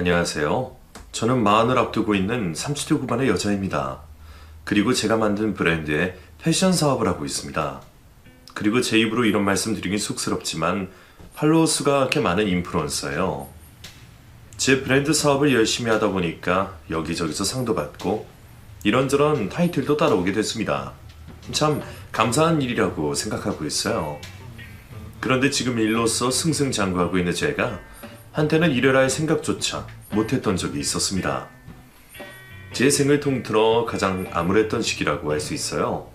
안녕하세요. 저는 마흔을 앞두고 있는 30대 후반의 여자입니다. 그리고 제가 만든 브랜드의 패션 사업을 하고 있습니다. 그리고 제 입으로 이런 말씀 드리긴 쑥스럽지만 팔로워 수가 그렇게 많은 인플루언서예요. 제 브랜드 사업을 열심히 하다 보니까 여기저기서 상도 받고 이런저런 타이틀도 따라오게 됐습니다. 참 감사한 일이라고 생각하고 있어요. 그런데 지금 일로서 승승장구하고 있는 제가 한때는 이래라 할 생각조차 못했던 적이 있었습니다. 제 생을 통틀어 가장 암울했던 시기라고 할 수 있어요.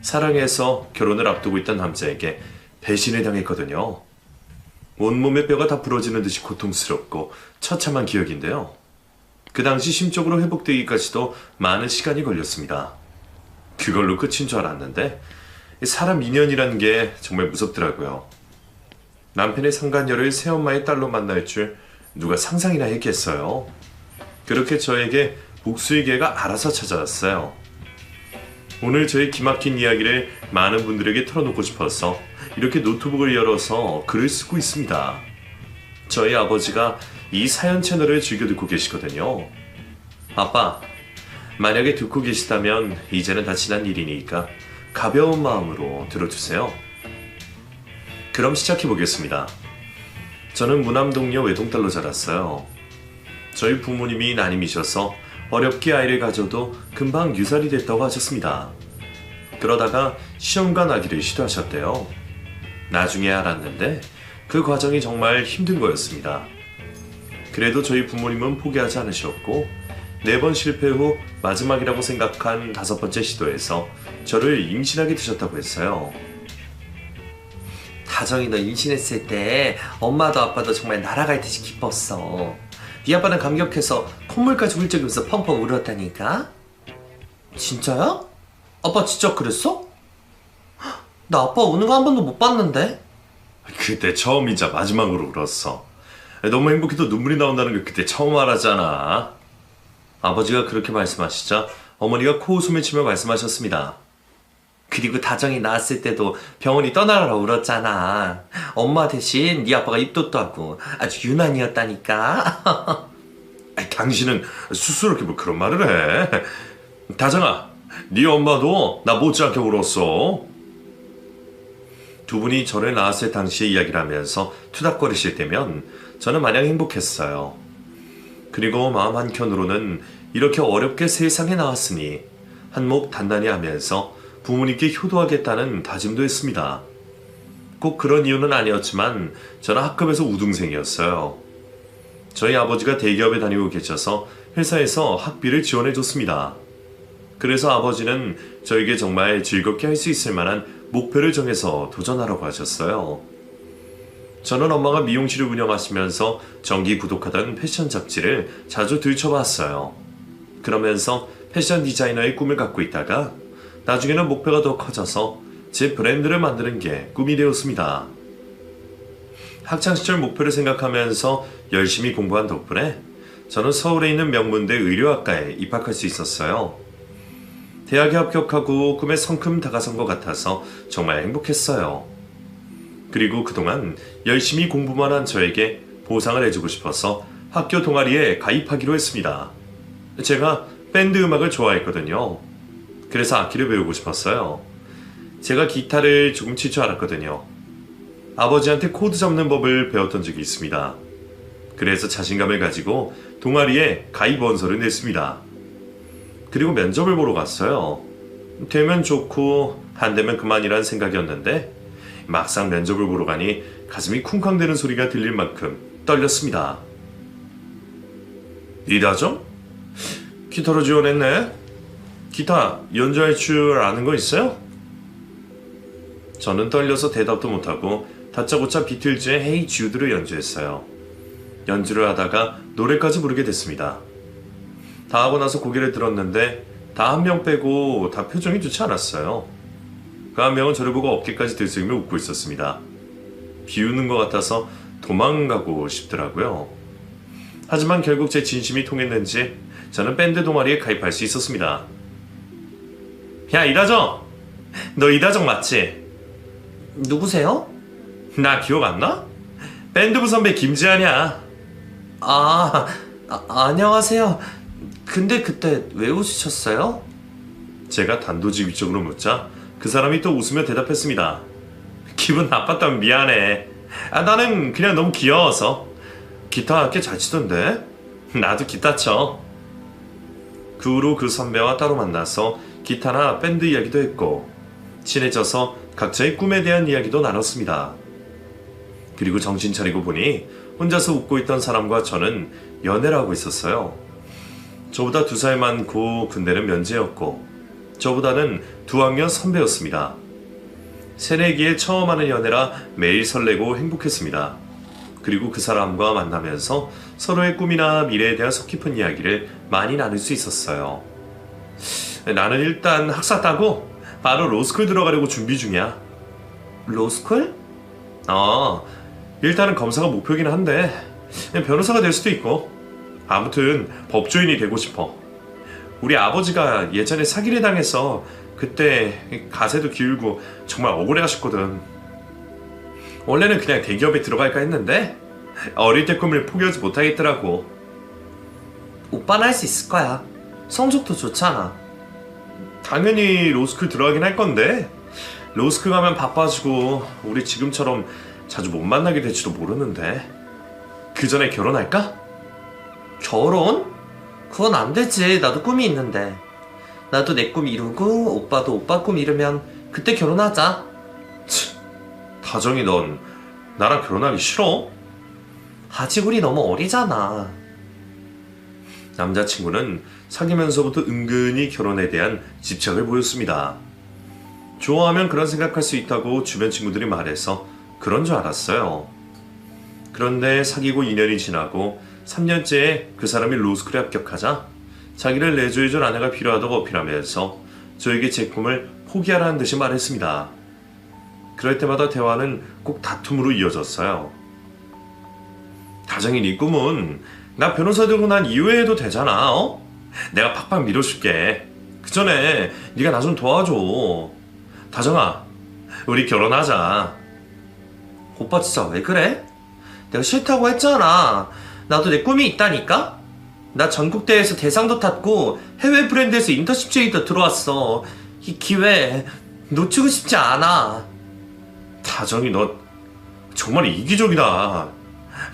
사랑해서 결혼을 앞두고 있던 남자에게 배신을 당했거든요. 온몸의 뼈가 다 부러지는 듯이 고통스럽고 처참한 기억인데요. 그 당시 심적으로 회복되기까지도 많은 시간이 걸렸습니다. 그걸로 끝인 줄 알았는데 사람 인연이라는 게 정말 무섭더라고요. 남편의 상간녀를 새엄마의 딸로 만날 줄 누가 상상이나 했겠어요. 그렇게 저에게 복수의 기회가 알아서 찾아왔어요. 오늘 저의 기막힌 이야기를 많은 분들에게 털어놓고 싶어서 이렇게 노트북을 열어서 글을 쓰고 있습니다. 저희 아버지가 이 사연 채널을 즐겨 듣고 계시거든요. 아빠, 만약에 듣고 계시다면 이제는 다 지난 일이니까 가벼운 마음으로 들어주세요. 그럼 시작해보겠습니다. 저는 무남동녀 외동딸로 자랐어요. 저희 부모님이 난임이셔서 어렵게 아이를 가져도 금방 유살이 됐다고 하셨습니다. 그러다가 시험관 아기를 시도하셨대요. 나중에 알았는데 그 과정이 정말 힘든 거였습니다. 그래도 저희 부모님은 포기하지 않으셨고 4번 실패 후 마지막이라고 생각한 5번째 시도에서 저를 임신하게 되셨다고 했어요. 다정이 너 임신했을 때 엄마도 아빠도 정말 날아갈 듯이 기뻤어. 네 아빠는 감격해서 콧물까지 훌쩍이면서 펑펑 울었다니까. 진짜야? 아빠 진짜 그랬어? 나 아빠 우는 거 한 번도 못 봤는데. 그때 처음이자 마지막으로 울었어. 너무 행복해도 눈물이 나온다는 걸 그때 처음 알았잖아. 아버지가 그렇게 말씀하시자 어머니가 코웃음을 치며 말씀하셨습니다. 그리고 다정이 낳았을 때도 병원이 떠나라 울었잖아. 엄마 대신 네 아빠가 입덧도 하고 아주 유난이었다니까. 당신은 수스럽게 뭐 그런 말을 해. 다정아, 네 엄마도 나 못지않게 울었어. 두 분이 저를 낳았을 당시의 이야기를 하면서 투닥거리실 때면 저는 마냥 행복했어요. 그리고 마음 한켠으로는 이렇게 어렵게 세상에 나왔으니 한몫 단단히 하면서 부모님께 효도하겠다는 다짐도 했습니다. 꼭 그런 이유는 아니었지만 저는 학급에서 우등생이었어요. 저희 아버지가 대기업에 다니고 계셔서 회사에서 학비를 지원해 줬습니다. 그래서 아버지는 저에게 정말 즐겁게 할 수 있을 만한 목표를 정해서 도전하라고 하셨어요. 저는 엄마가 미용실을 운영하시면서 정기 구독하던 패션 잡지를 자주 들춰봤어요. 그러면서 패션 디자이너의 꿈을 갖고 있다가 나중에는 목표가 더 커져서 제 브랜드를 만드는 게 꿈이 되었습니다. 학창시절 목표를 생각하면서 열심히 공부한 덕분에 저는 서울에 있는 명문대 의료학과에 입학할 수 있었어요. 대학에 합격하고 꿈에 성큼 다가선 것 같아서 정말 행복했어요. 그리고 그동안 열심히 공부만 한 저에게 보상을 해주고 싶어서 학교 동아리에 가입하기로 했습니다. 제가 밴드 음악을 좋아했거든요. 그래서 악기를 배우고 싶었어요. 제가 기타를 조금 칠 줄 알았거든요. 아버지한테 코드 잡는 법을 배웠던 적이 있습니다. 그래서 자신감을 가지고 동아리에 가입 원서를 냈습니다. 그리고 면접을 보러 갔어요. 되면 좋고 안 되면 그만이란 생각이었는데 막상 면접을 보러 가니 가슴이 쿵쾅대는 소리가 들릴 만큼 떨렸습니다. 이다정? 기타로 지원했네? 기타 연주할 줄 아는 거 있어요? 저는 떨려서 대답도 못하고 다짜고짜 비틀즈의 헤이 주드를 연주했어요. 연주를 하다가 노래까지 부르게 됐습니다. 다 하고 나서 고개를 들었는데 다 한 명 빼고 다 표정이 좋지 않았어요. 그 한 명은 저를 보고 어깨까지 들썩이며 웃고 있었습니다. 비웃는 것 같아서 도망가고 싶더라고요. 하지만 결국 제 진심이 통했는지 저는 밴드 동아리에 가입할 수 있었습니다. 야, 이다정! 너 이다정 맞지? 누구세요? 나 기억 안 나? 밴드부 선배 김지한이야. 안녕하세요. 근데 그때 왜 웃으셨어요? 제가 단도직입적으로 묻자 그 사람이 또 웃으며 대답했습니다. 기분 나빴다면 미안해. 나는 그냥 너무 귀여워서. 기타 꽤 잘 치던데? 나도 기타 쳐. 그 후로 그 선배와 따로 만나서 기타나 밴드 이야기도 했고 친해져서 각자의 꿈에 대한 이야기도 나눴습니다. 그리고 정신 차리고 보니 혼자서 웃고 있던 사람과 저는 연애를 하고 있었어요. 저보다 2살 많고 군대는 면제였고 저보다는 2학년 선배였습니다. 새내기에 처음 하는 연애라 매일 설레고 행복했습니다. 그리고 그 사람과 만나면서 서로의 꿈이나 미래에 대한 속 깊은 이야기를 많이 나눌 수 있었어요. 나는 일단 학사 따고 바로 로스쿨 들어가려고 준비 중이야. 로스쿨? 일단은 검사가 목표긴 한데 변호사가 될 수도 있고 아무튼 법조인이 되고 싶어. 우리 아버지가 예전에 사기를 당해서 그때 가세도 기울고 정말 억울해 하셨거든. 원래는 그냥 대기업에 들어갈까 했는데 어릴 때 꿈을 포기하지 못하겠더라고. 오빠는 할 수 있을 거야. 성적도 좋잖아. 당연히 로스쿨 들어가긴 할 건데 로스쿨 가면 바빠지고 우리 지금처럼 자주 못 만나게 될지도 모르는데 그 전에 결혼할까? 결혼? 그건 안 되지. 나도 꿈이 있는데. 나도 내 꿈 이루고 오빠도 오빠 꿈 이루면 그때 결혼하자. 다정이 넌 나랑 결혼하기 싫어? 아직 우리 너무 어리잖아. 남자친구는 사귀면서부터 은근히 결혼에 대한 집착을 보였습니다. 좋아하면 그런 생각할 수 있다고 주변 친구들이 말해서 그런 줄 알았어요. 그런데 사귀고 2년이 지나고 3년째에 그 사람이 로스쿨에 합격하자 자기를 내조해줄 아내가 필요하다고 어필하면서 저에게 제 꿈을 포기하라는 듯이 말했습니다. 그럴 때마다 대화는 꼭 다툼으로 이어졌어요. 다정이 네 꿈은 나 변호사 되고 난 이후에 해도 되잖아. 내가 팍팍 밀어줄게. 그 전에 네가 나 좀 도와줘. 다정아, 우리 결혼하자. 오빠 진짜 왜 그래? 내가 싫다고 했잖아. 나도 내 꿈이 있다니까? 나 전국대회에서 대상도 탔고 해외 브랜드에서 인턴십 제의도 들어왔어. 이 기회 놓치고 싶지 않아. 다정이 너 정말 이기적이다.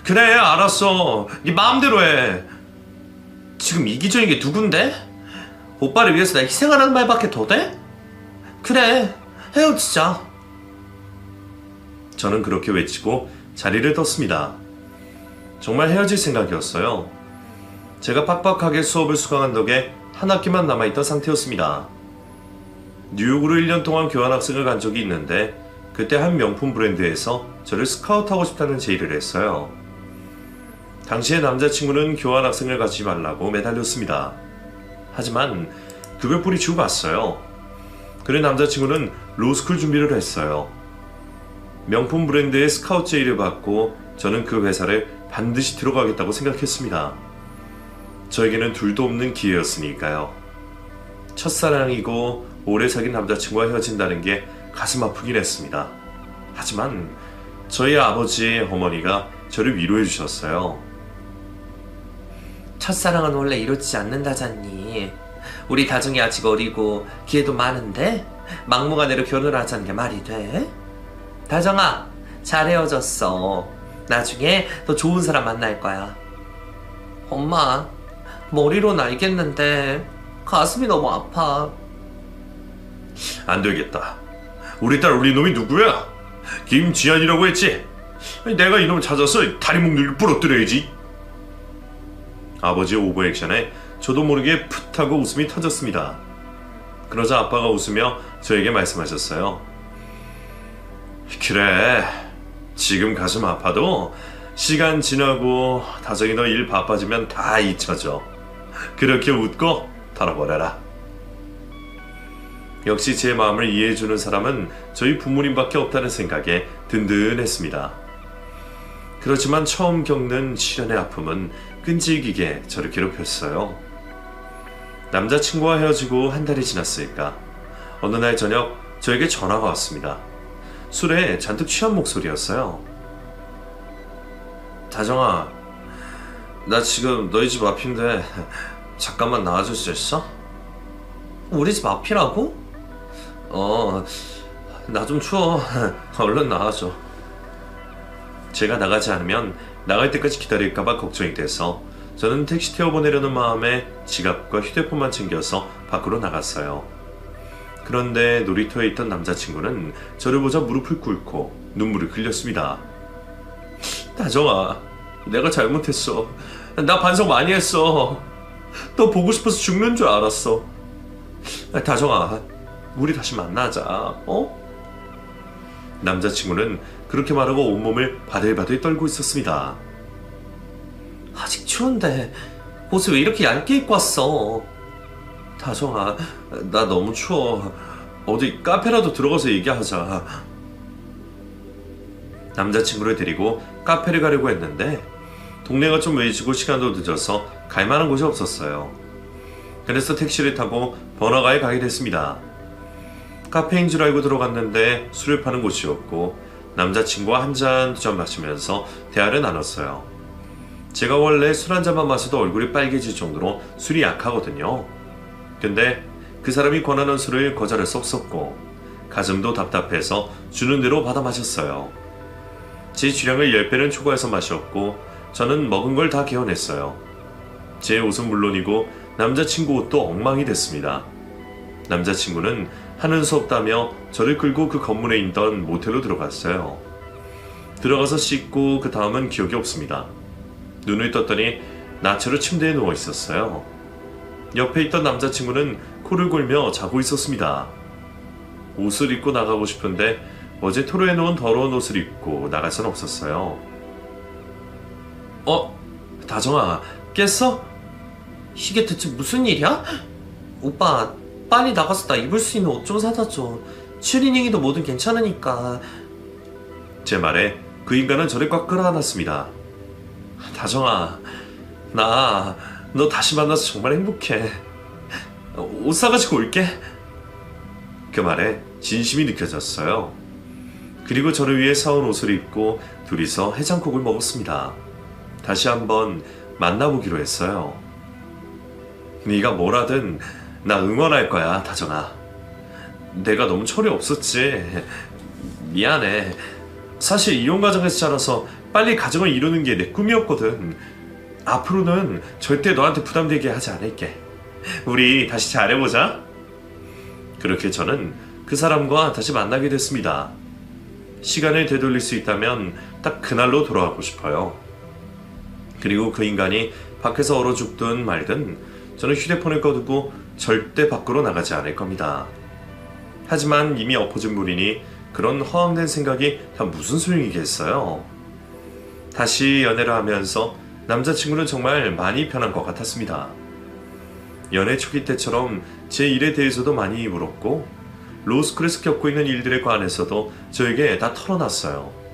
그래 알았어. 네 마음대로 해. 지금 이기적인 게 누군데? 오빠를 위해서 나 희생하라는 말밖에 더 돼? 그래, 헤어지자. 저는 그렇게 외치고 자리를 떴습니다. 정말 헤어질 생각이었어요. 제가 빡빡하게 수업을 수강한 덕에 한 학기만 남아있던 상태였습니다. 뉴욕으로 1년 동안 교환학생을 간 적이 있는데 그때 한 명품 브랜드에서 저를 스카우트하고 싶다는 제의를 했어요. 당시에 남자친구는 교환학생을 가지 말라고 매달렸습니다. 하지만 그걸 뿌리치고 갔어요. 그래 남자친구는 로스쿨 준비를 했어요. 명품 브랜드의 스카우트 제의를 받고 저는 그 회사를 반드시 들어가겠다고 생각했습니다. 저에게는 둘도 없는 기회였으니까요. 첫사랑이고 오래 사귄 남자친구와 헤어진다는 게 가슴 아프긴 했습니다. 하지만 저희 아버지, 어머니가 저를 위로해 주셨어요. 첫사랑은 원래 이루어지지 않는다잖니. 우리 다정이 아직 어리고 기회도 많은데 막무가내로 결혼을 하자는 게 말이 돼? 다정아, 잘 헤어졌어. 나중에 더 좋은 사람 만날 거야. 엄마, 머리로는 알겠는데 가슴이 너무 아파. 안 되겠다. 우리 딸 우리 놈이 누구야? 김지한이라고 했지? 내가 이놈을 찾아서 다리 목줄을 부러뜨려야지. 아버지의 오버액션에 저도 모르게 풋 하고 웃음이 터졌습니다. 그러자 아빠가 웃으며 저에게 말씀하셨어요. 그래, 지금 가슴 아파도 시간 지나고 다정이 너 일 바빠지면 다 잊혀져. 그렇게 웃고 털어버려라. 역시 제 마음을 이해해주는 사람은 저희 부모님밖에 없다는 생각에 든든했습니다. 그렇지만 처음 겪는 시련의 아픔은 끈질기게 저를 괴롭혔어요. 남자친구와 헤어지고 한 달이 지났을까 어느 날 저녁 저에게 전화가 왔습니다. 술에 잔뜩 취한 목소리였어요. 다정아, 나 지금 너희 집 앞인데 잠깐만 나와줄 수 있어? 우리 집 앞이라고? 나 좀 추워. 얼른 나와줘. 제가 나가지 않으면 나갈 때까지 기다릴까봐 걱정이 돼서 저는 택시 태워보내려는 마음에 지갑과 휴대폰만 챙겨서 밖으로 나갔어요. 그런데 놀이터에 있던 남자친구는 저를 보자 무릎을 꿇고 눈물을 흘렸습니다. 다정아, 내가 잘못했어. 나 반성 많이 했어. 너 보고 싶어서 죽는 줄 알았어. 다정아, 우리 다시 만나자. 남자친구는 그렇게 말하고 온몸을 바들바들 떨고 있었습니다. 아직 추운데 옷을 왜 이렇게 얇게 입고 왔어? 다정아, 나 너무 추워. 어디 카페라도 들어가서 얘기하자. 남자친구를 데리고 카페를 가려고 했는데 동네가 좀 외지고 시간도 늦어서 갈 만한 곳이 없었어요. 그래서 택시를 타고 번화가에 가게 됐습니다. 카페인 줄 알고 들어갔는데 술을 파는 곳이었고 남자친구와 한 잔, 두 잔 마시면서 대화를 나눴어요. 제가 원래 술 한 잔만 마셔도 얼굴이 빨개질 정도로 술이 약하거든요. 근데 그 사람이 권하는 술을 거절할 수 없었고 가슴도 답답해서 주는 대로 받아 마셨어요. 제 주량을 10배는 초과해서 마셨고 저는 먹은 걸 다 개어냈어요. 제 옷은 물론이고 남자친구 옷도 엉망이 됐습니다. 남자친구는 하는 수 없다며 저를 끌고 그 건물에 있던 모텔로 들어갔어요. 들어가서 씻고 그 다음은 기억이 없습니다. 눈을 떴더니 나체로 침대에 누워 있었어요. 옆에 있던 남자친구는 코를 골며 자고 있었습니다. 옷을 입고 나가고 싶은데 어제 토로해 놓은 더러운 옷을 입고 나갈 순 없었어요. 다정아, 깼어? 이게 대체 무슨 일이야? 오빠, 빨리 나가서 나 입을 수 있는 옷 좀 사다 줘. 추리닝이도 뭐든 괜찮으니까. 제 말에 그 인간은 저를 꽉 끌어안았습니다. 다정아, 너 다시 만나서 정말 행복해. 옷 사가지고 올게. 그 말에 진심이 느껴졌어요. 그리고 저를 위해 사온 옷을 입고 둘이서 해장국을 먹었습니다. 다시 한번 만나보기로 했어요. 네가 뭐라든 나 응원할 거야, 다정아. 내가 너무 철이 없었지. 미안해. 사실 이혼 가정에서 자라서 빨리 가정을 이루는 게 내 꿈이었거든. 앞으로는 절대 너한테 부담되게 하지 않을게. 우리 다시 잘해보자. 그렇게 저는 그 사람과 다시 만나게 됐습니다. 시간을 되돌릴 수 있다면 딱 그날로 돌아가고 싶어요. 그리고 그 인간이 밖에서 얼어 죽든 말든 저는 휴대폰을 꺼두고 절대 밖으로 나가지 않을 겁니다. 하지만 이미 엎어진 물이니 그런 허황된 생각이 다 무슨 소용이겠어요. 다시 연애를 하면서 남자친구는 정말 많이 변한 것 같았습니다. 연애 초기 때처럼 제 일에 대해서도 많이 물었고 로스쿨에서 겪고 있는 일들에 관해서도 저에게 다 털어놨어요.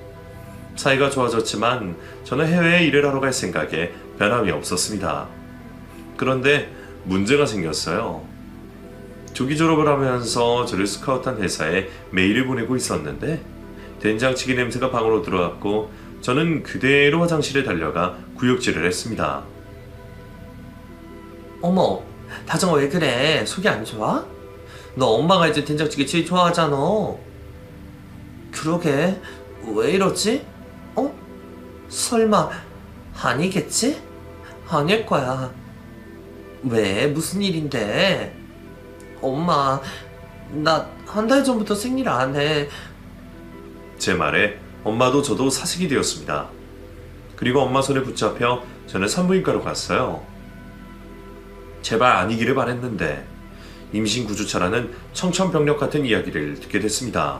사이가 좋아졌지만 저는 해외에 일을 하러 갈 생각에 변함이 없었습니다. 그런데 문제가 생겼어요. 조기 졸업을 하면서 저를 스카우트한 회사에 메일을 보내고 있었는데 된장찌개 냄새가 방으로 들어왔고 저는 그대로 화장실에 달려가 구역질을 했습니다. 어머, 다정아 왜 그래? 속이 안 좋아? 너 엄마가 이제 된장찌개 제일 좋아하잖아. 그러게, 왜 이러지? 설마 아니겠지? 아닐 거야. 왜? 무슨 일인데? 엄마, 나 한 달 전부터 생일 안 해. 제 말에 엄마도 저도 사색이 되었습니다. 그리고 엄마 손에 붙잡혀 저는 산부인과로 갔어요. 제발 아니기를 바랬는데 임신 9주차라는 청천벽력 같은 이야기를 듣게 됐습니다.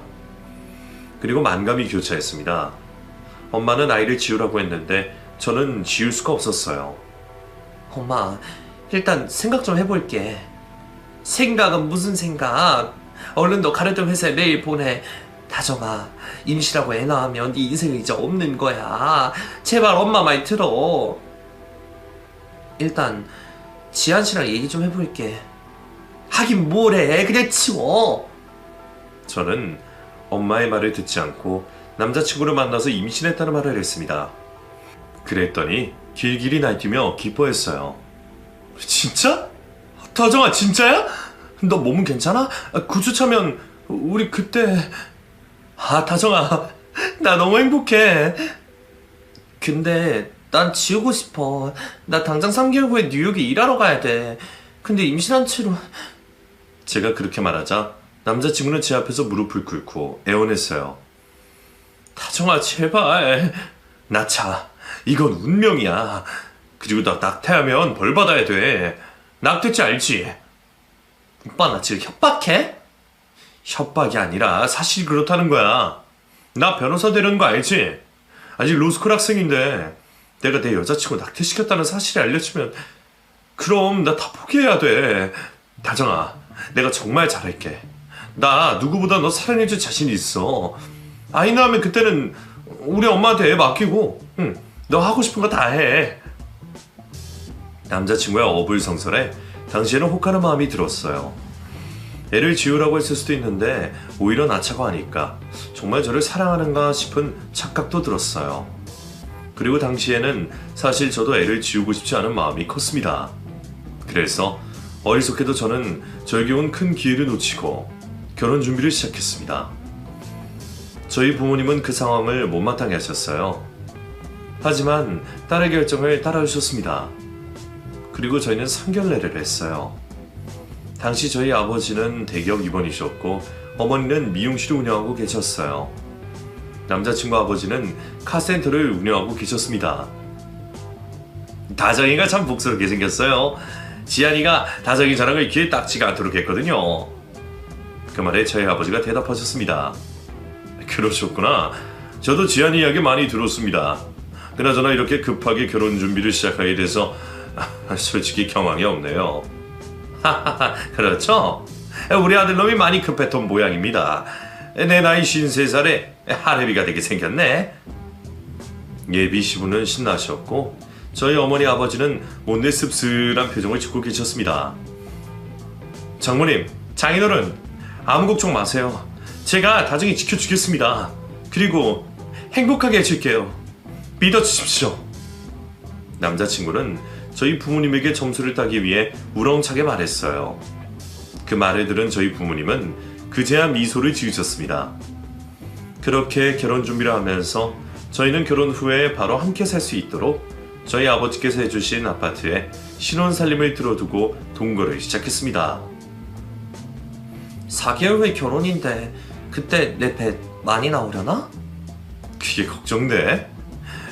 그리고 만감이 교차했습니다. 엄마는 아이를 지우라고 했는데 저는 지울 수가 없었어요. 엄마, 일단 생각 좀 해볼게. 생각은 무슨 생각? 얼른 너 가려던 회사에 메일 보내. 다정아, 임시라고 애 낳으면 네 인생은 이제 없는 거야. 제발 엄마 말 들어. 일단 지한 씨랑 얘기 좀 해볼게. 하긴 뭐래, 그냥 치워. 저는 엄마의 말을 듣지 않고 남자친구를 만나서 임신했다는 말을 했습니다. 그랬더니 길길이 날뛰며 기뻐했어요. 진짜? 다정아 진짜야? 너 몸은 괜찮아? 구주차면 우리 그때... 다정아 나 너무 행복해. 근데 난 지우고 싶어. 나 당장 3개월 후에 뉴욕에 일하러 가야 돼. 근데 임신한 채로... 제가 그렇게 말하자 남자친구는 제 앞에서 무릎을 꿇고 애원했어요. 다정아 제발. 나차 이건 운명이야. 그리고 나 낙태하면 벌 받아야 돼. 낙태죄 알지? 오빠 나 지금 협박해? 협박이 아니라 사실이 그렇다는 거야. 나 변호사 되려는 거 알지? 아직 로스쿨 학생인데 내가 내 여자친구 낙태시켰다는 사실이 알려지면 그럼 나 다 포기해야 돼. 다정아 내가 정말 잘할게. 나 누구보다 너 사랑해줄 자신 있어. 아이 낳으면 그때는 우리 엄마한테 애 맡기고 너 하고 싶은 거 다 해. 남자친구의 어불성설에 당시에는 혹하는 마음이 들었어요. 애를 지우라고 했을 수도 있는데 오히려 낳자고 하니까 정말 저를 사랑하는가 싶은 착각도 들었어요. 그리고 당시에는 사실 저도 애를 지우고 싶지 않은 마음이 컸습니다. 그래서 어리석게도 저는 저에게 온 큰 기회를 놓치고 결혼 준비를 시작했습니다. 저희 부모님은 그 상황을 못마땅해 하셨어요. 하지만 딸의 결정을 따라주셨습니다. 그리고 저희는 상견례를 했어요. 당시 저희 아버지는 대기업 입원이셨고 어머니는 미용실을 운영하고 계셨어요. 남자친구 아버지는 카센터를 운영하고 계셨습니다. 다정이가 참 복스럽게 생겼어요. 지안이가 다정이 자랑을 귀에 딱지가 않도록 했거든요. 그 말에 저희 아버지가 대답하셨습니다. 그러셨구나. 저도 지안이 이야기 많이 들었습니다. 그나저나 이렇게 급하게 결혼 준비를 시작하게 돼서 솔직히 경황이 없네요. 그렇죠? 우리 아들놈이 많이 급했던 모양입니다. 내 나이 53살에 할애비가 되게 생겼네. 예비 시부는 신나셨고 저희 어머니 아버지는 못내 씁쓸한 표정을 짓고 계셨습니다. 장모님, 장인어른 아무 걱정 마세요. 제가 다정히 지켜주겠습니다. 그리고 행복하게 해줄게요. 믿어주십시오. 남자친구는 저희 부모님에게 점수를 따기 위해 우렁차게 말했어요. 그 말을 들은 저희 부모님은 그제야 미소를 지으셨습니다. 그렇게 결혼 준비를 하면서 저희는 결혼 후에 바로 함께 살 수 있도록 저희 아버지께서 해주신 아파트에 신혼살림을 들어두고 동거를 시작했습니다. 4개월 후에 결혼인데 그때 내 배 많이 나오려나? 그게 걱정돼?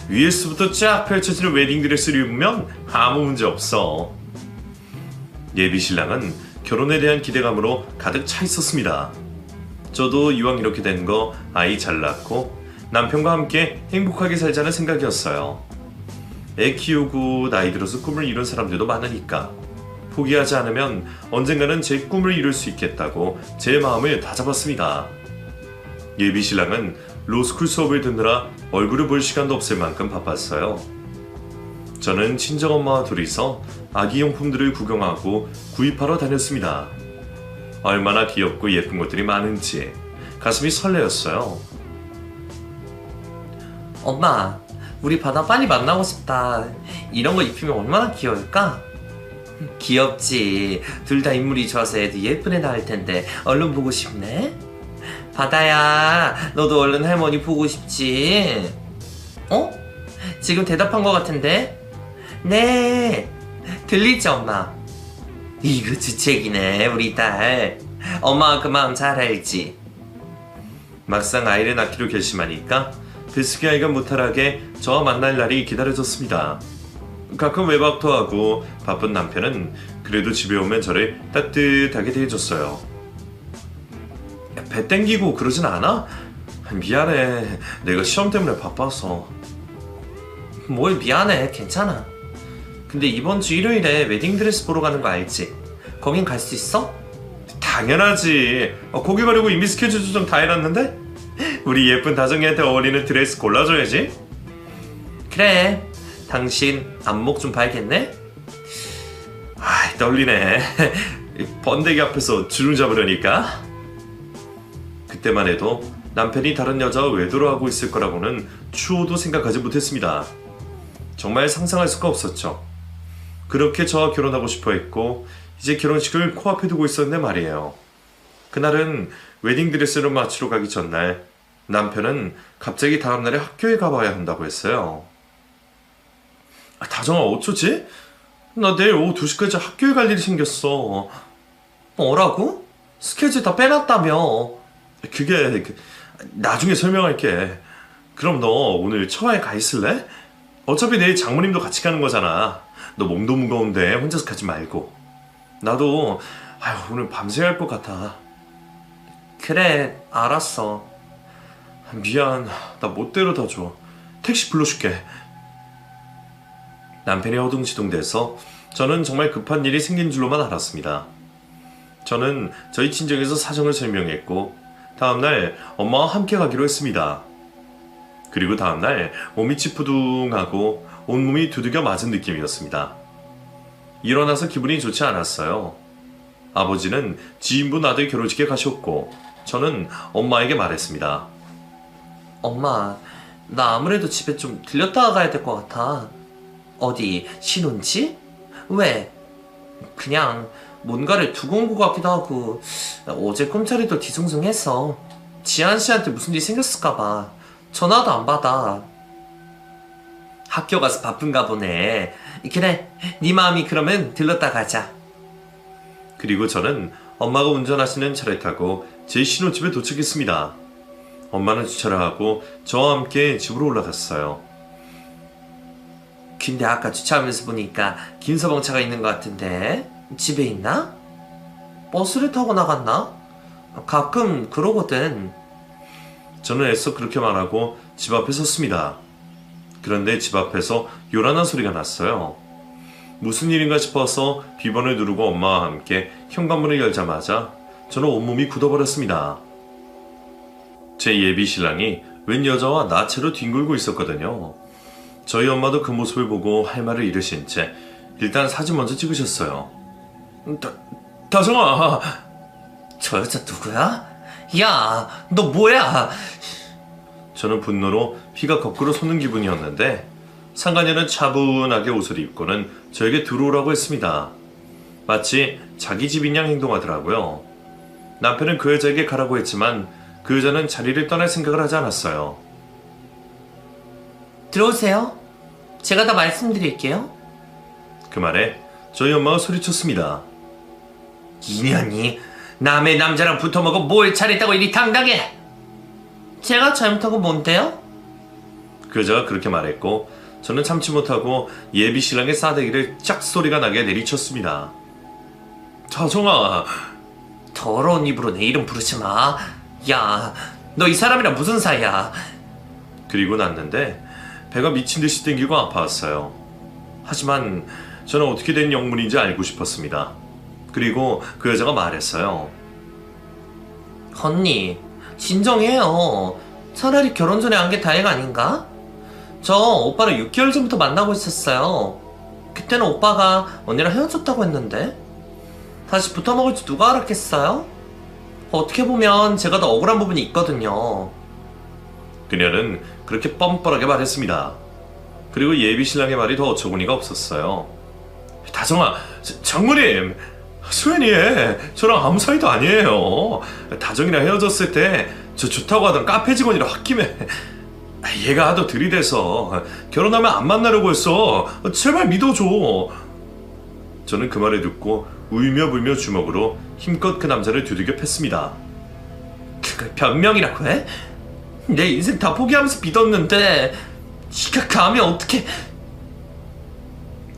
위에서부터 쫙 펼쳐지는 웨딩드레스를 입으면 아무 문제 없어. 예비 신랑은 결혼에 대한 기대감으로 가득 차 있었습니다. 저도 이왕 이렇게 된 거 아이 잘 낳고 남편과 함께 행복하게 살자는 생각이었어요. 애 키우고 나이 들어서 꿈을 이룬 사람들도 많으니까 포기하지 않으면 언젠가는 제 꿈을 이룰 수 있겠다고 제 마음을 다잡았습니다. 예비 신랑은 로스쿨 수업을 듣느라 얼굴을 볼 시간도 없을 만큼 바빴어요. 저는 친정엄마와 둘이서 아기용품들을 구경하고 구입하러 다녔습니다. 얼마나 귀엽고 예쁜 것들이 많은지 가슴이 설레었어요. 엄마, 우리 바다 빨리 만나고 싶다. 이런 거 입히면 얼마나 귀여울까? 귀엽지. 둘 다 인물이 좋아서 애도 예쁜 애 낳을 텐데 얼른 보고 싶네. 바다야, 너도 얼른 할머니 보고 싶지? 어? 지금 대답한 것 같은데? 네. 들리지 엄마? 이거 주책이네 우리 딸. 엄마가 그 마음 잘 알지? 막상 아이를 낳기로 결심하니까 뱃속의 아이가 무탈하게 저와 만날 날이 기다려졌습니다. 가끔 외박도 하고 바쁜 남편은 그래도 집에 오면 저를 따뜻하게 대해줬어요. 배 땡기고 그러진 않아? 미안해. 내가 시험 때문에 바빠서. 뭘 미안해. 괜찮아. 근데 이번 주 일요일에 웨딩드레스 보러 가는 거 알지? 거긴 갈 수 있어? 당연하지. 거기 가려고 이미 스케줄 조정 다 해놨는데? 우리 예쁜 다정이한테 어울리는 드레스 골라줘야지. 그래. 당신 안목 좀 봐야겠네? 떨리네. 번데기 앞에서 주름 잡으려니까. 그때만 해도 남편이 다른 여자와 외도를 하고 있을 거라고는 추호도 생각하지 못했습니다. 정말 상상할 수가 없었죠. 그렇게 저와 결혼하고 싶어 했고 이제 결혼식을 코앞에 두고 있었는데 말이에요. 그날은 웨딩드레스를 맞추러 가기 전날 남편은 갑자기 다음날에 학교에 가봐야 한다고 했어요. 다정아 어쩌지? 나 내일 오후 2시까지 학교에 갈 일이 생겼어. 뭐라고? 스케줄 다 빼놨다며. 그게 나중에 설명할게. 그럼 너 오늘 처가에 가 있을래? 어차피 내일 장모님도 같이 가는 거잖아. 너 몸도 무거운데 혼자서 가지 말고. 나도 오늘 밤새야 할 것 같아. 그래, 알았어. 미안, 나 못 데려다 줘. 택시 불러줄게. 남편이 허둥지둥대서 저는 정말 급한 일이 생긴 줄로만 알았습니다. 저는 저희 친정에서 사정을 설명했고 다음날 엄마와 함께 가기로 했습니다. 그리고 다음날 몸이 찌뿌둥하고 온몸이 두들겨 맞은 느낌이었습니다. 일어나서 기분이 좋지 않았어요. 아버지는 지인분 아들 결혼식에 가셨고 저는 엄마에게 말했습니다. 엄마, 나 아무래도 집에 좀 들렸다 가야 될 것 같아. 어디 신혼집? 왜? 그냥 뭔가를 두고 온 것 같기도 하고 어제 꿈자리도 뒤숭숭해서 지한 씨한테 무슨 일 생겼을까봐 전화도 안 받아. 학교 가서 바쁜가 보네. 그래, 네 마음이 그러면 들렀다 가자. 그리고 저는 엄마가 운전하시는 차를 타고 제 신혼집에 도착했습니다. 엄마는 주차를 하고 저와 함께 집으로 올라갔어요. 근데 아까 주차하면서 보니까 김서방차가 있는 것 같은데 집에 있나? 버스를 타고 나갔나? 가끔 그러거든. 저는 애써 그렇게 말하고 집 앞에 섰습니다. 그런데 집 앞에서 요란한 소리가 났어요. 무슨 일인가 싶어서 비번을 누르고 엄마와 함께 현관문을 열자마자 저는 온몸이 굳어버렸습니다. 제 예비 신랑이 웬 여자와 나체로 뒹굴고 있었거든요. 저희 엄마도 그 모습을 보고 할 말을 잃으신 채 일단 사진 먼저 찍으셨어요. 다정아! 저 여자 누구야? 야, 너 뭐야? 저는 분노로 피가 거꾸로 솟는 기분이었는데 상간녀는 차분하게 옷을 입고는 저에게 들어오라고 했습니다. 마치 자기 집인 양 행동하더라고요. 남편은 그 여자에게 가라고 했지만 그 여자는 자리를 떠날 생각을 하지 않았어요. 들어오세요. 제가 다 말씀드릴게요. 그 말에 저희 엄마가 소리쳤습니다. 이년이 남의 남자랑 붙어먹어 뭘 잘했다고 이리 당당해. 제가 잘못한 건 뭔데요? 그 여자가 그렇게 말했고 저는 참지 못하고 예비 신랑의 싸대기를 짝 소리가 나게 내리쳤습니다. 다정아! 더러운 입으로 내 이름 부르지 마. 야, 너 이 사람이랑 무슨 사이야? 그리고 났는데 배가 미친 듯이 땡기고 아파왔어요. 하지만 저는 어떻게 된 영문인지 알고 싶었습니다. 그리고 그 여자가 말했어요. 언니, 진정해요. 차라리 결혼 전에 한 게 다행 아닌가? 저 오빠를 6개월 전부터 만나고 있었어요. 그때는 오빠가 언니랑 헤어졌다고 했는데 다시 붙어먹을 줄 누가 알았겠어요? 어떻게 보면 제가 더 억울한 부분이 있거든요. 그녀는 그렇게 뻔뻔하게 말했습니다. 그리고 예비 신랑의 말이 더 어처구니가 없었어요. 다정아, 장모님! 수연이 저랑 아무 사이도 아니에요. 다정이랑 헤어졌을 때 저 좋다고 하던 카페 직원이랑 홧김에 얘가 하도 들이대서 결혼하면 안 만나려고 했어. 제발 믿어줘. 저는 그 말을 듣고 울며 불며 주먹으로 힘껏 그 남자를 두들겨 팼습니다. 그걸 변명이라고 해? 내 인생 다 포기하면서 믿었는데 네가 감히 어떻게...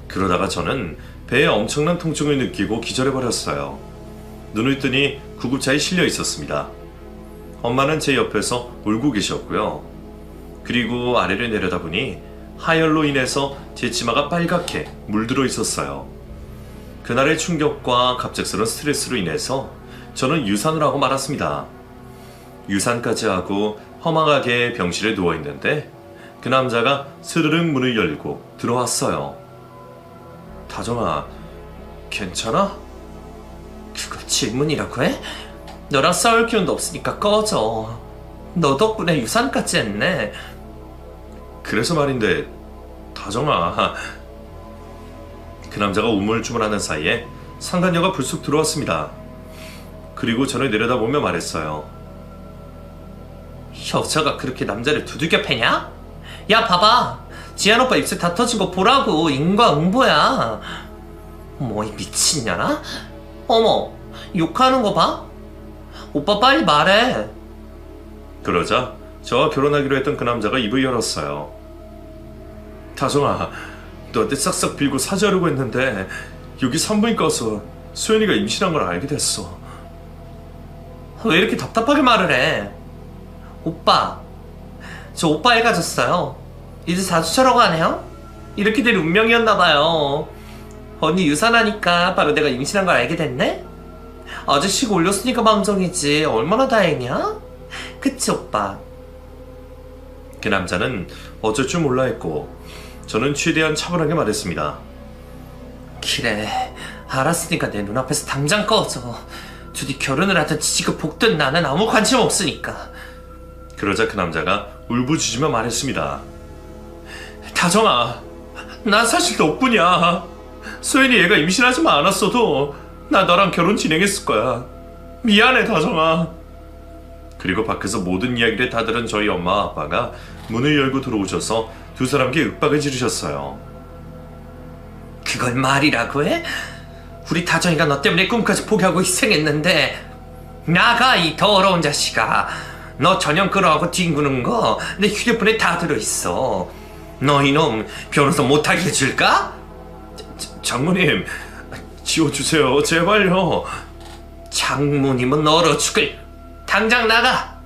그러다가 저는 배에 엄청난 통증을 느끼고 기절해버렸어요. 눈을 뜨니 구급차에 실려 있었습니다. 엄마는 제 옆에서 울고 계셨고요. 그리고 아래를 내려다보니 하열로 인해서 제 치마가 빨갛게 물들어 있었어요. 그날의 충격과 갑작스러운 스트레스로 인해서 저는 유산을 하고 말았습니다. 유산까지 하고 허망하게 병실에 누워있는데 그 남자가 스르륵 문을 열고 들어왔어요. 다정아, 괜찮아? 그걸 질문이라고 해? 너랑 싸울 기운도 없으니까 꺼져. 너 덕분에 유산까지 했네. 그래서 말인데 다정아. 그 남자가 우물쭈물하는 사이에 상간녀가 불쑥 들어왔습니다. 그리고 저를 내려다보며 말했어요. 여자가 그렇게 남자를 두들겨 패냐? 야 봐봐, 지한 오빠 입술 다 터진 거 보라고. 인과응보야. 뭐 이 미친년아? 어머, 욕하는 거 봐? 오빠 빨리 말해. 그러자 저와 결혼하기로 했던 그 남자가 입을 열었어요. 다정아, 너한테 싹싹 빌고 사죄하려고 했는데 여기 산부인과 와서 소연이가 임신한 걸 알게 됐어. 왜 이렇게 답답하게 말을 해? 오빠, 저 오빠 애 가졌어요. 이제 사주처라고 하네요? 이렇게 될 운명이었나봐요. 언니 유산하니까 바로 내가 임신한 걸 알게 됐네? 아저씨가 올렸으니까 망정이지. 얼마나 다행이야? 그치 오빠? 그 남자는 어쩔 줄 몰라 했고 저는 최대한 차분하게 말했습니다. 그래, 알았으니까 내 눈앞에서 당장 꺼져. 둘이 결혼을 하든 지지고 볶든 나는 아무 관심 없으니까. 그러자 그 남자가 울부짖으며 말했습니다. 다정아, 난 사실 너뿐이야. 소연이 얘가 임신하지만 않았어도 나 너랑 결혼 진행했을 거야. 미안해 다정아. 그리고 밖에서 모든 이야기를 다 들은 저희 엄마 아빠가 문을 열고 들어오셔서 두 사람께 윽박을 지르셨어요. 그걸 말이라고 해? 우리 다정이가 너 때문에 꿈까지 포기하고 희생했는데 나가, 이 더러운 자식아. 너 전형 끌어하고 뒹구는 거 내 휴대폰에 다 들어있어. 너 이놈 변호사 못하게 해줄까? 장모님, 지워주세요. 제발요. 장모님은 얼어 죽을. 당장 나가.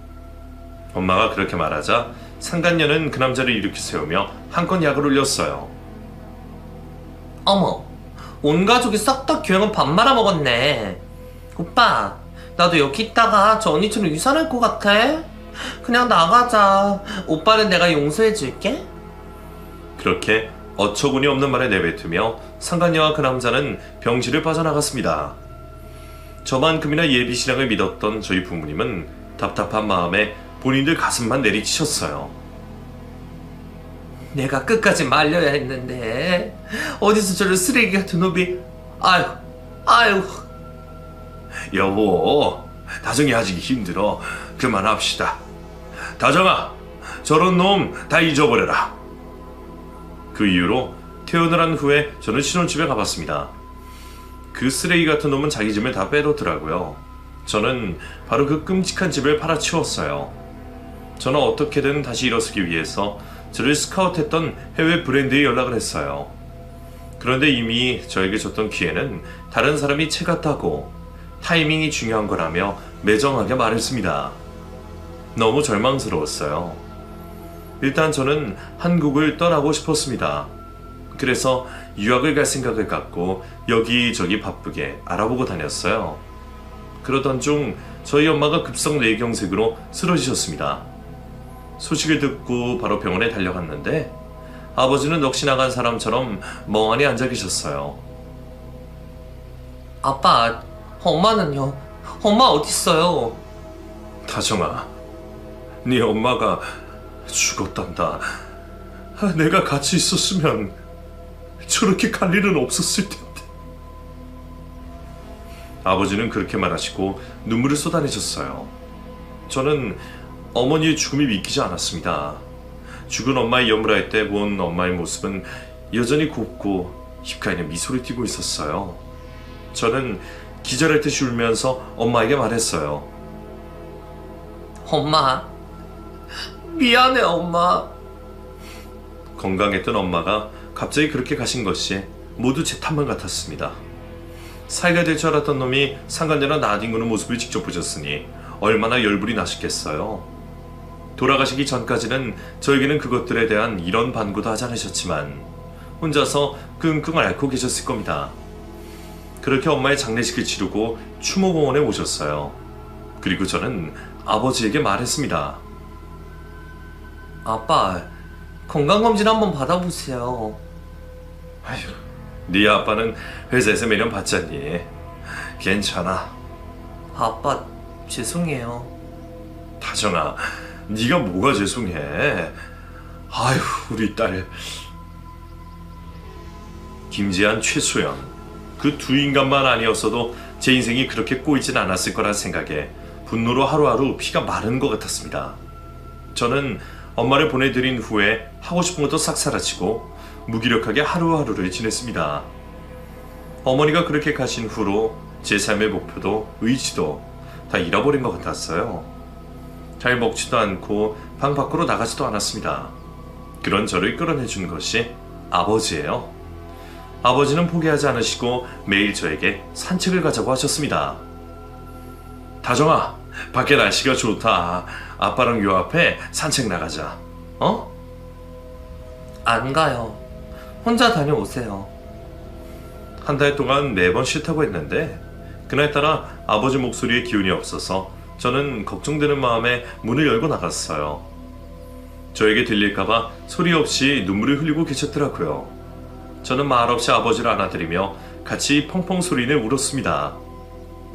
엄마가 그렇게 말하자 상간녀는 그 남자를 일으켜 세우며 한껏 약을 올렸어요. 어머, 온 가족이 싹 다 교양은 밥 말아 먹었네. 오빠, 나도 여기 있다가 저 언니처럼 유산할 것 같아. 그냥 나가자. 오빠는 내가 용서해줄게. 그렇게 어처구니 없는 말에 내뱉으며 상간녀와 그 남자는 병실을 빠져나갔습니다. 저만큼이나 예비신앙을 믿었던 저희 부모님은 답답한 마음에 본인들 가슴만 내리치셨어요. 내가 끝까지 말려야 했는데 어디서 저런 쓰레기 같은 놈이. 아유. 여보, 다정이 아직 힘들어. 그만합시다. 다정아, 저런 놈 다 잊어버려라. 그 이후로 퇴원을 한 후에 저는 신혼집에 가봤습니다. 그 쓰레기 같은 놈은 자기 짐을 다 빼놓더라고요. 저는 바로 그 끔찍한 집을 팔아치웠어요. 저는 어떻게든 다시 일어서기 위해서 저를 스카우트했던 해외 브랜드에 연락을 했어요. 그런데 이미 저에게 줬던 기회는 다른 사람이 채갔다고 타이밍이 중요한 거라며 매정하게 말했습니다. 너무 절망스러웠어요. 일단 저는 한국을 떠나고 싶었습니다. 그래서 유학을 갈 생각을 갖고 여기저기 바쁘게 알아보고 다녔어요. 그러던 중 저희 엄마가 급성 뇌경색으로 쓰러지셨습니다. 소식을 듣고 바로 병원에 달려갔는데 아버지는 넋이 나간 사람처럼 멍하니 앉아 계셨어요. 아빠, 엄마는요? 엄마 어딨어요? 다정아, 네 엄마가 죽었단다. 내가 같이 있었으면 저렇게 갈 일은 없었을 텐데. 아버지는 그렇게 말하시고 눈물을 쏟아내셨어요. 저는 어머니의 죽음이 믿기지 않았습니다. 죽은 엄마의 염라할 때 본 엄마의 모습은 여전히 곱고 입가에 미소를 띠고 있었어요. 저는 기절할 듯이 울면서 엄마에게 말했어요. 엄마, 미안해 엄마. 건강했던 엄마가 갑자기 그렇게 가신 것이 모두 제 탓만 같았습니다. 사이가 될 줄 알았던 놈이 상간녀랑 나뒹구는 모습을 직접 보셨으니 얼마나 열불이 나셨겠어요. 돌아가시기 전까지는 저에게는 그것들에 대한 이런 반구도 하지 않으셨지만 혼자서 끙끙 앓고 계셨을 겁니다. 그렇게 엄마의 장례식을 치르고 추모공원에 오셨어요. 그리고 저는 아버지에게 말했습니다. 아빠, 건강검진 한번 받아보세요. 아휴, 네 아빠는 회사에서 매년 받잖니. 괜찮아. 아빠, 죄송해요. 다정아, 네가 뭐가 죄송해. 아휴, 우리 딸. 김재한, 최소연. 그 두 인간만 아니었어도 제 인생이 그렇게 꼬이진 않았을 거란 생각에 분노로 하루하루 피가 마른 것 같았습니다. 저는 엄마를 보내드린 후에 하고 싶은 것도 싹 사라지고 무기력하게 하루하루를 지냈습니다. 어머니가 그렇게 가신 후로 제 삶의 목표도 의지도 다 잃어버린 것 같았어요. 잘 먹지도 않고 방 밖으로 나가지도 않았습니다. 그런 저를 끌어내준 것이 아버지예요. 아버지는 포기하지 않으시고 매일 저에게 산책을 가자고 하셨습니다. 다정아, 밖에 날씨가 좋다. 아빠랑 요 앞에 산책 나가자. 어? 안 가요. 혼자 다녀오세요. 한 달 동안 매번 싫다고 했는데 그날따라 아버지 목소리에 기운이 없어서 저는 걱정되는 마음에 문을 열고 나갔어요. 저에게 들릴까봐 소리 없이 눈물을 흘리고 계셨더라고요. 저는 말없이 아버지를 안아드리며 같이 펑펑 소리내 울었습니다.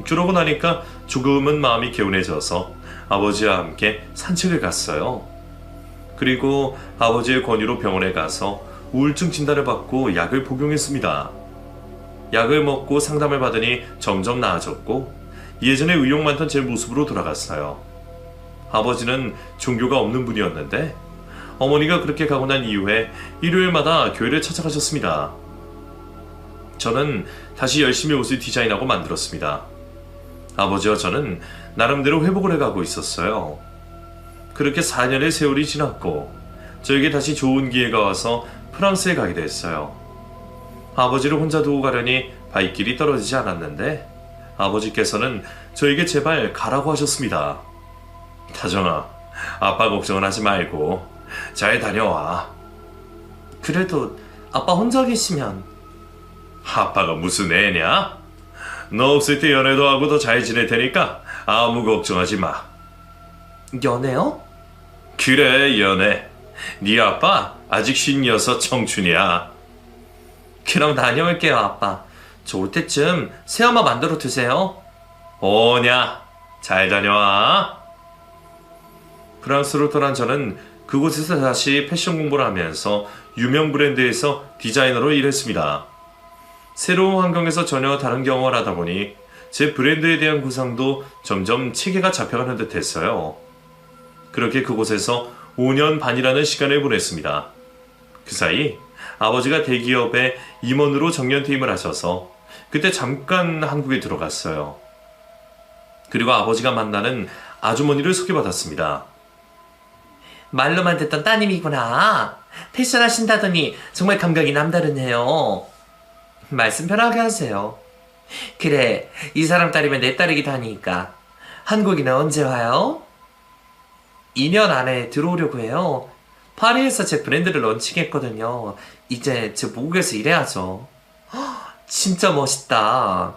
그러고 나니까 조금은 마음이 개운해져서 아버지와 함께 산책을 갔어요. 그리고 아버지의 권유로 병원에 가서 우울증 진단을 받고 약을 복용했습니다. 약을 먹고 상담을 받으니 점점 나아졌고 예전에 의욕 많던 제 모습으로 돌아갔어요. 아버지는 종교가 없는 분이었는데 어머니가 그렇게 가고 난 이후에 일요일마다 교회를 찾아가셨습니다. 저는 다시 열심히 옷을 디자인하고 만들었습니다. 아버지와 저는 나름대로 회복을 해가고 있었어요. 그렇게 4년의 세월이 지났고 저에게 다시 좋은 기회가 와서 프랑스에 가게 됐어요. 아버지를 혼자 두고 가려니 발길이 떨어지지 않았는데 아버지께서는 저에게 제발 가라고 하셨습니다. 다정아, 아빠 걱정은 하지 말고 잘 다녀와. 그래도 아빠 혼자 계시면. 아빠가 무슨 애냐? 너 없을 때 연애도 하고 더 잘 지낼 테니까 아무 걱정하지 마. 연애요? 그래, 연애. 네 아빠 아직 56 청춘이야. 그럼 다녀올게요, 아빠. 저 올 때쯤 새엄마 만들어 두세요. 오냐, 잘 다녀와. 프랑스로 떠난 저는 그곳에서 다시 패션 공부를 하면서 유명 브랜드에서 디자이너로 일했습니다. 새로운 환경에서 전혀 다른 경험을 하다 보니 제 브랜드에 대한 구상도 점점 체계가 잡혀가는 듯 했어요. 그렇게 그곳에서 5년 반이라는 시간을 보냈습니다. 그 사이 아버지가 대기업에 임원으로 정년퇴임을 하셔서 그때 잠깐 한국에 들어갔어요. 그리고 아버지가 만나는 아주머니를 소개받았습니다. 말로만 듣던 따님이구나. 패션 하신다더니 정말 감각이 남다르네요. 말씀 편하게 하세요. 그래, 이 사람 딸이면 내 딸이기도 하니까. 한국에는 언제 와요? 2년 안에 들어오려고 해요. 파리에서 제 브랜드를 런칭했거든요. 이제 저 모국에서 일해야죠. 헉, 진짜 멋있다.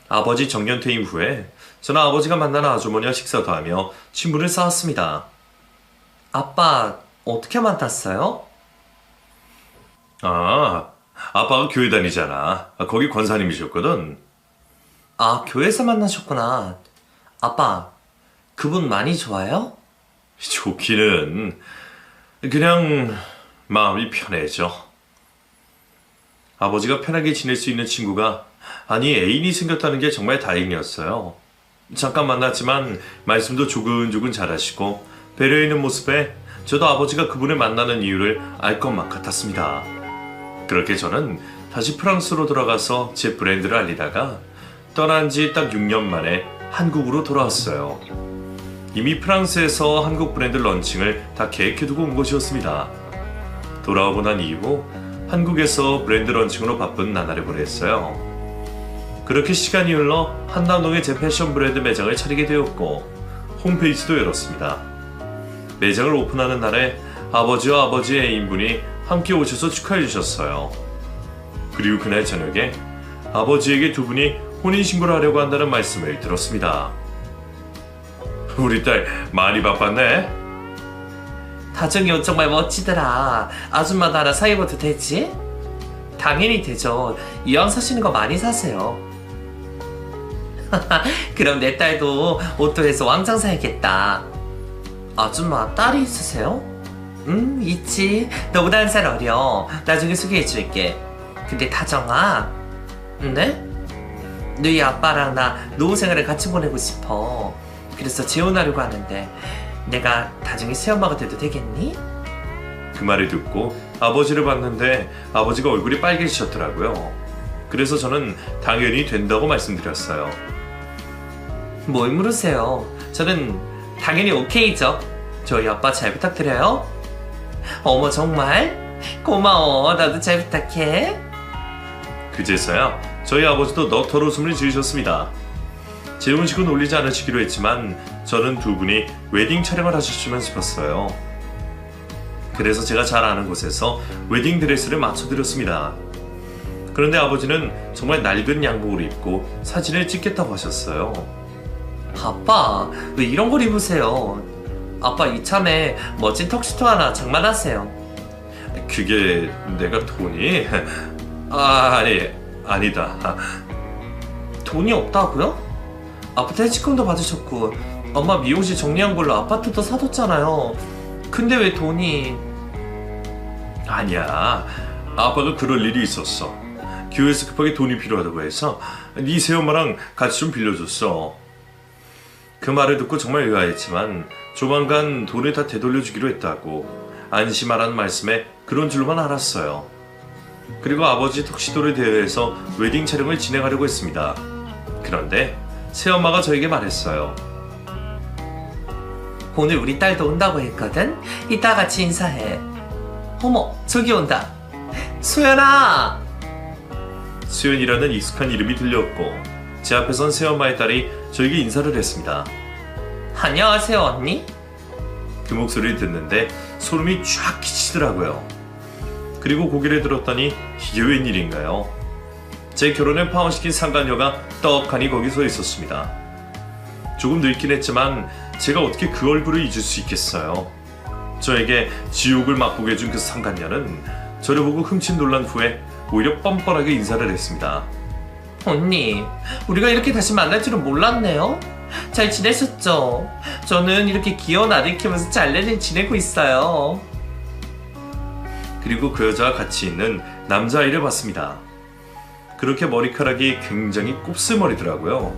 아버지 정년퇴임 후에 저는 아버지가 만나는 아주머니와 식사도 하며 친분을 쌓았습니다. 아빠 어떻게 만났어요? 아빠가 교회 다니잖아. 거기 권사님이셨거든. 아, 교회에서 만나셨구나. 아빠, 그분 많이 좋아요? 좋기는 그냥 마음이 편해져. 아버지가 편하게 지낼 수 있는 친구가, 아니 애인이 생겼다는 게 정말 다행이었어요. 잠깐 만났지만 말씀도 조근조근 잘하시고 배려 있는 모습에 저도 아버지가 그분을 만나는 이유를 알 것만 같았습니다. 그렇게 저는 다시 프랑스로 돌아가서 제 브랜드를 알리다가 떠난 지 딱 6년 만에 한국으로 돌아왔어요. 이미 프랑스에서 한국 브랜드 런칭을 다 계획해두고 온 것이었습니다. 돌아오고 난 이후 한국에서 브랜드 런칭으로 바쁜 나날을 보냈어요. 그렇게 시간이 흘러 한남동에 제 패션 브랜드 매장을 차리게 되었고 홈페이지도 열었습니다. 매장을 오픈하는 날에 아버지와 아버지의 애인분이 함께 오셔서 축하해 주셨어요. 그리고 그날 저녁에 아버지에게 두 분이 혼인신고를 하려고 한다는 말씀을 들었습니다. 우리 딸 많이 바빴네? 다정이 옷 정말 멋지더라. 아줌마도 하나 사입어도 되지? 당연히 되죠. 이왕 사시는 거 많이 사세요. 그럼 내 딸도 옷도 해서 왕창 사야겠다. 아줌마 딸이 있으세요? 있지. 너보다 한 살 어려. 나중에 소개해줄게. 근데 다정아. 네? 너희 아빠랑 나 노후 생활을 같이 보내고 싶어. 그래서 재혼하려고 하는데 내가 나중에 새엄마가 돼도 되겠니? 그 말을 듣고 아버지를 봤는데 아버지가 얼굴이 빨개지셨더라고요. 그래서 저는 당연히 된다고 말씀드렸어요. 뭘 물으세요? 저는 당연히 오케이죠. 저희 아빠 잘 부탁드려요. 어머 정말? 고마워. 나도 잘 부탁해. 그제서야 저희 아버지도 너털 웃음을 지으셨습니다. 재혼식은 올리지 않으시기로 했지만 저는 두 분이 웨딩 촬영을 하셨으면 싶었어요. 그래서 제가 잘 아는 곳에서 웨딩 드레스를 맞춰드렸습니다. 그런데 아버지는 정말 낡은 양복을 입고 사진을 찍겠다고 하셨어요. 아빠 왜 이런 걸 입으세요? 아빠 이참에 멋진 턱시도 하나 장만하세요. 그게 내가 돈이... 아니다. 돈이 없다고요? 아빠 퇴직금도 받으셨고 엄마 미용실 정리한 걸로 아파트도 사뒀잖아요. 근데 왜 돈이... 아니야. 아빠가 그럴 일이 있었어. 교회에서 급하게 돈이 필요하다고 해서 네 새엄마랑 같이 좀 빌려줬어. 그 말을 듣고 정말 의아했지만 조만간 돈을 다 되돌려주기로 했다고 안심하라는 말씀에 그런 줄로만 알았어요. 그리고 아버지 턱시도를 대여해서 웨딩 촬영을 진행하려고 했습니다. 그런데 새엄마가 저에게 말했어요. 오늘 우리 딸도 온다고 했거든? 이따 같이 인사해. 어머 저기 온다. 수연아. 수연이라는 익숙한 이름이 들렸고 제 앞에선 새엄마의 딸이 저에게 인사를 했습니다. 안녕하세요 언니. 그 목소리를 듣는데 소름이 쫙 끼치더라고요. 그리고 고개를 들었더니 이게 웬일인가요? 제 결혼을 파혼시킨 상간녀가 떡하니 거기 서 있었습니다. 조금 늙긴 했지만 제가 어떻게 그 얼굴을 잊을 수 있겠어요. 저에게 지옥을 맛보게 해준 그 상간녀는 저를 보고 흠칫 놀란 후에 오히려 뻔뻔하게 인사를 했습니다. 언니 우리가 이렇게 다시 만날 줄은 몰랐네요. 잘 지내셨죠? 저는 이렇게 귀여운 아들 키우면서 잘내를 지내고 있어요. 그리고 그 여자와 같이 있는 남자아이를 봤습니다. 그렇게 머리카락이 굉장히 곱슬머리더라고요.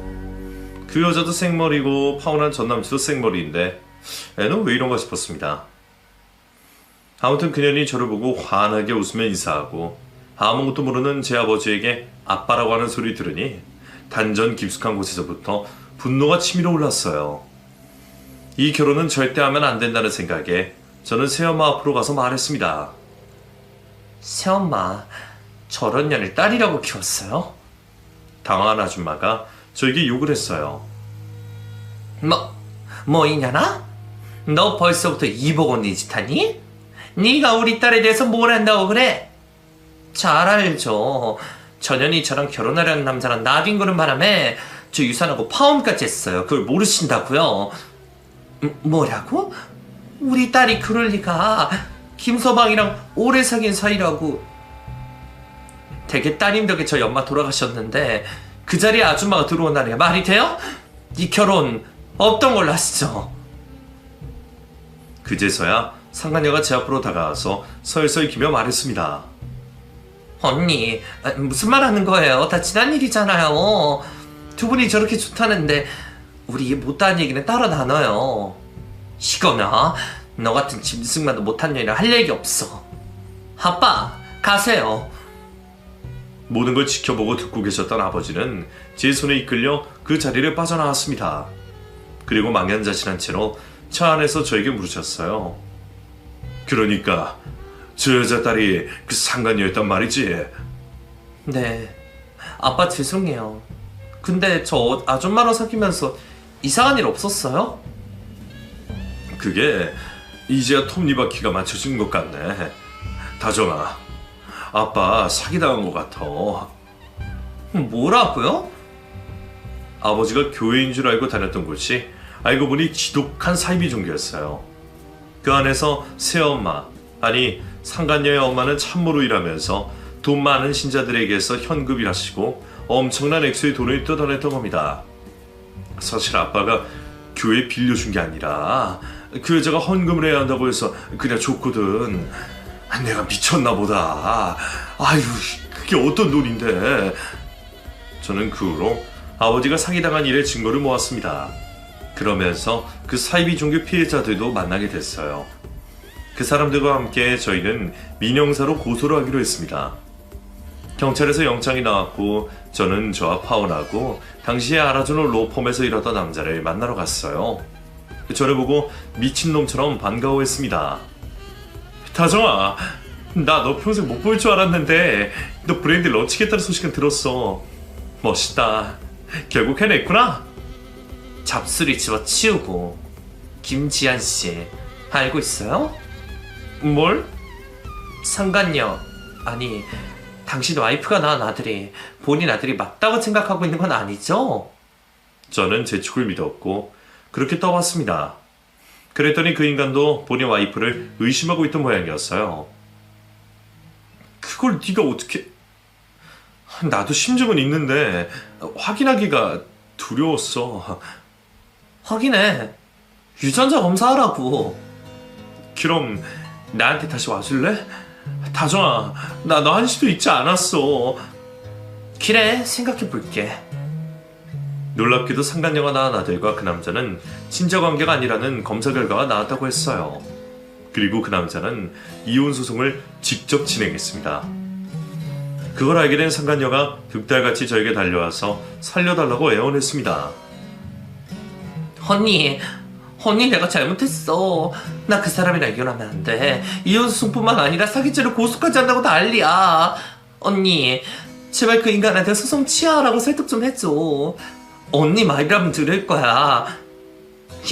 그 여자도 생머리고 파혼한 전남친도 생머리인데 애는 왜 이런가 싶었습니다. 아무튼 그년이 저를 보고 환하게 웃으며 인사하고 아무것도 모르는 제 아버지에게 아빠라고 하는 소리 들으니 단전 깊숙한 곳에서부터 분노가 치밀어 올랐어요. 이 결혼은 절대 하면 안 된다는 생각에 저는 새엄마 앞으로 가서 말했습니다. 새엄마 저런 년을 딸이라고 키웠어요? 당황한 아줌마가 저에게 욕을 했어요. 뭐 이년아? 너 벌써부터 이복 언니 짓 하니? 네가 우리 딸에 대해서 뭘 안다고 그래? 잘 알죠. 전현이 저랑 결혼하려는 남자랑 나뒹구는 바람에 저 유산하고 파혼까지 했어요. 그걸 모르신다고요? 뭐라고? 우리 딸이 그럴 리가. 김서방이랑 오래 사귄 사이라고. 되게 따님 덕에 저희 엄마 돌아가셨는데 그 자리에 아줌마가 들어온다는 게 말이 돼요? 이 결혼 없던 걸로 하시죠. 그제서야 상간녀가 제 앞으로 다가와서 설설 기며 말했습니다. 언니 무슨 말 하는 거예요? 다 지난 일이잖아요. 두 분이 저렇게 좋다는데 우리 못다한 얘기는 따로 나눠요. 이거나 너 같은 짐승만도 못한 년이랑 할 얘기 없어. 아빠 가세요. 모든 걸 지켜보고 듣고 계셨던 아버지는 제 손에 이끌려 그 자리를 빠져나왔습니다. 그리고 망연자실한 채로 차 안에서 저에게 물으셨어요. 그러니까 저 여자 딸이 그 상간녀였단 말이지? 네 아빠 죄송해요. 근데 저 아줌마랑 사귀면서 이상한 일 없었어요? 그게 이제야 톱니바퀴가 맞춰진 것 같네. 다정아, 아빠 사기당한 것 같아. 뭐라고요? 아버지가 교회인 줄 알고 다녔던 곳이 알고 보니 지독한 사이비 종교였어요. 그 안에서 새엄마, 아니 상간녀의 엄마는 참모로 일하면서 돈 많은 신자들에게서 현금 일하시고 엄청난 액수의 돈을 뜯어냈던 겁니다. 사실 아빠가 교회 빌려준 게 아니라 그 여자가 헌금을 해야 한다고 해서 그냥 줬거든. 내가 미쳤나 보다. 아유, 그게 어떤 돈인데. 저는 그 후로 아버지가 사기당한 일의 증거를 모았습니다. 그러면서 그 사이비 종교 피해자들도 만나게 됐어요. 그 사람들과 함께 저희는 민형사로 고소를 하기로 했습니다. 경찰에서 영장이 나왔고 저는 저와 파혼하고 당시에 아라주노 로펌에서 일하던 남자를 만나러 갔어요. 저를 보고 미친놈처럼 반가워했습니다. 다정아, 나 너 평생 못 볼 줄 알았는데 너 브랜드 런치겠다는 소식은 들었어. 멋있다. 결국 해냈구나. 잡수리 집어치우고. 김지한씨 알고 있어요? 뭘? 상간녀, 아니 당신 와이프가 낳은 아들이 본인 아들이 맞다고 생각하고 있는 건 아니죠? 저는 제 축을 믿었고 그렇게 떠봤습니다. 그랬더니 그 인간도 본인 와이프를 의심하고 있던 모양이었어요. 그걸 네가 어떻게... 나도 심증은 있는데 확인하기가 두려웠어. 확인해. 유전자 검사하라고. 그럼 나한테 다시 와줄래? 다정아, 나 너 한시도 잊지 않았어. 그래, 생각해볼게. 놀랍게도 상간녀가 낳은 아들과 그 남자는 친자관계가 아니라는 검사 결과가 나왔다고 했어요. 그리고 그 남자는 이혼 소송을 직접 진행했습니다. 그걸 알게 된 상간녀가 득달같이 저에게 달려와서 살려달라고 애원했습니다. 언니 내가 잘못했어. 나 그 사람이랑 이혼하면 안 돼. 이혼 소송뿐만 아니라 사기죄로 고소까지 한다고 난리야. 언니 제발 그 인간한테 소송 취하라고 설득 좀 해줘. 언니 말이라면 들을 거야.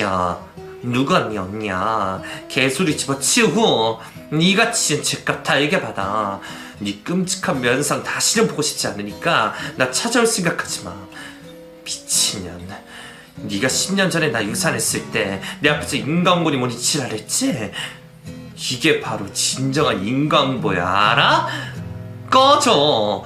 야, 누가 네 언니야. 개소리 집어치우고 네가 치은 죄값 다 얘기해봐라. 네 끔찍한 면상 다시는 보고 싶지 않으니까 나 찾아올 생각하지 마. 미친년. 네가 10년 전에 나 유산했을 때 내 앞에서 인과응보니 뭐니 지랄했지? 이게 바로 진정한 인과응보야, 알아? 꺼져!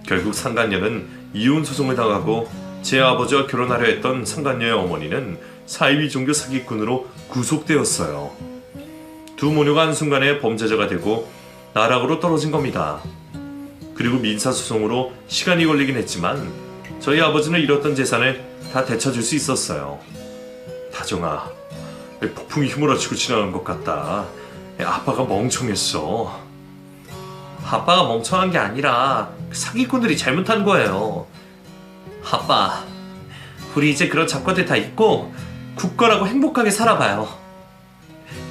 결국 상간녀는 이혼 소송을 당하고 제 아버지와 결혼하려 했던 상간녀의 어머니는 사이비 종교 사기꾼으로 구속되었어요. 두 모녀가 한순간에 범죄자가 되고 나락으로 떨어진 겁니다. 그리고 민사소송으로 시간이 걸리긴 했지만 저희 아버지는 잃었던 재산을 다 되찾을 수 있었어요. 다정아, 폭풍이 휘몰아치고 지나간 것 같다. 아빠가 멍청했어. 아빠가 멍청한 게 아니라 그 사기꾼들이 잘못한 거예요. 아빠, 우리 이제 그런 잡과들 다 잊고 굳건하고 행복하게 살아봐요.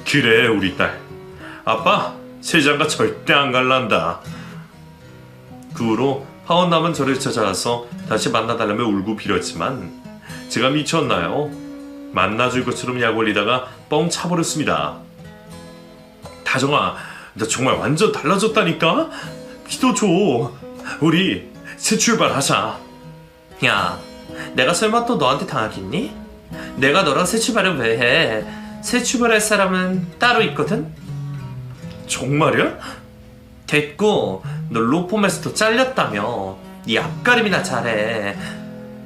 그래, 우리 딸. 아빠 세상과 절대 안 갈란다. 그 후로 파혼 남은 저를 찾아와서 다시 만나달라며 울고 빌었지만 제가 미쳤나요? 만나줄 것처럼 약 올리다가 뻥 차버렸습니다. 다정아, 나 정말 완전 달라졌다니까? 믿어줘. 우리 새 출발하자. 야, 내가 설마 또 너한테 당하겠니? 내가 너랑 새 출발을 왜 해? 새 출발할 사람은 따로 있거든? 정말이야? 됐고, 너 로펌에서도 잘렸다며. 네 앞가림이나 잘해.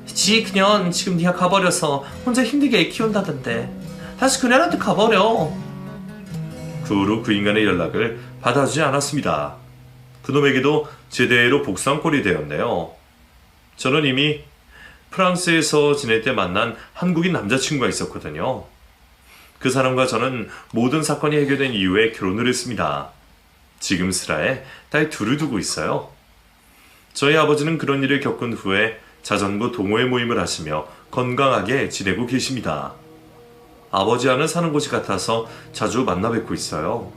지 그년 지금 네가 가버려서 혼자 힘들게 애 키운다던데. 다시 그녀한테 가버려. 그 후로 그 인간의 연락을 받아주지 않았습니다. 그놈에게도 제대로 복수한 꼴이 되었네요. 저는 이미 프랑스에서 지낼 때 만난 한국인 남자친구가 있었거든요. 그 사람과 저는 모든 사건이 해결된 이후에 결혼을 했습니다. 지금 슬하에 딸 둘을 두고 있어요. 저희 아버지는 그런 일을 겪은 후에 자전거 동호회 모임을 하시며 건강하게 지내고 계십니다. 아버지와는 사는 곳이 같아서 자주 만나 뵙고 있어요.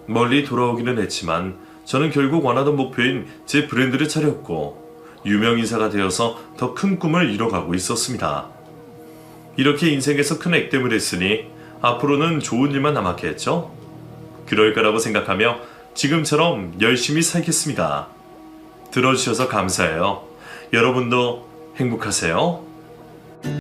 멀리 돌아오기는 했지만 저는 결국 원하던 목표인 제 브랜드를 차렸고 유명인사가 되어서 더 큰 꿈을 이뤄가고 있었습니다. 이렇게 인생에서 큰 액땜을 했으니 앞으로는 좋은 일만 남았겠죠? 그럴 거라고 생각하며 지금처럼 열심히 살겠습니다. 들어주셔서 감사해요. 여러분도 행복하세요.